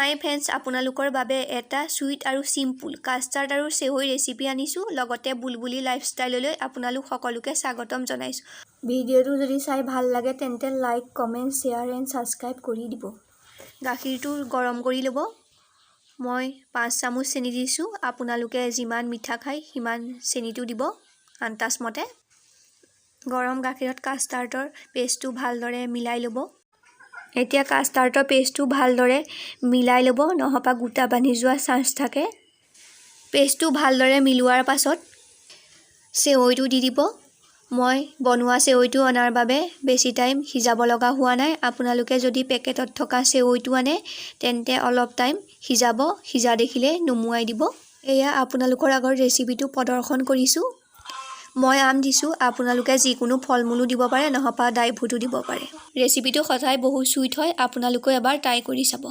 হাই friends, আপোনালোকৰ বাবে এটা সুইট আৰু সিম্পল কাষ্টাৰ্ড আৰু চেৱৈ ৰেচিপি আনিছোঁ। লগতে বুলবুলি লাইফষ্টাইললৈ আপোনালোক সকলোকে স্বাগতম জনাইছোঁ। ভিডিঅ'টো যদি চাই ভাল লাগে তেন্তে like, comment, share and subscribe কৰি দিব। গাখীৰটো গৰম কৰি ল'ব। মই 5 চামুচ চেনি দিছোঁ। আপোনালোকে যিমান মিঠা খায় সিমান চেনিটো দিব আন্দাজমতে। গৰম গাখীৰত কাষ্টাৰ্ডৰ পেষ্টটো ভালদৰে মিলাই ল'ব। এতিয়া কাষ্টাৰ্ডৰ পেষ্টটো ভালদৰে মিলাই ল'ব, নহবা গোটা বান্ধি যোৱাৰ চান্স থাকে। পেষ্টটো ভালদৰে মিলোৱাৰ পাছত চেৱৈটো দি দিব। মই বনোৱা চেৱৈটো অনাৰ বাবে বেছি টাইম সিজাব লগা হোৱা নাই। আপোনালোকে যদি পেকেটত থকা চেৱৈটো আনে তেন্তে অলপ টাইম সিজাব, সিজা দেখিলে নুমুৱাই দিব। এয়া আপোনালোকৰ আগৰ ৰেচিপিটো প্ৰদৰ্শন কৰিছোঁ। মই আম দিছোঁ, আপোনালোকে যিকোনো ফল মূলো দিব পাৰে, নহবা ড্ৰাই ফ্ৰুটো দিব পাৰে। ৰেচিপিটো সদায় বহুত চুইট হয়, আপোনালোকে এবাৰ ট্ৰাই কৰি চাব।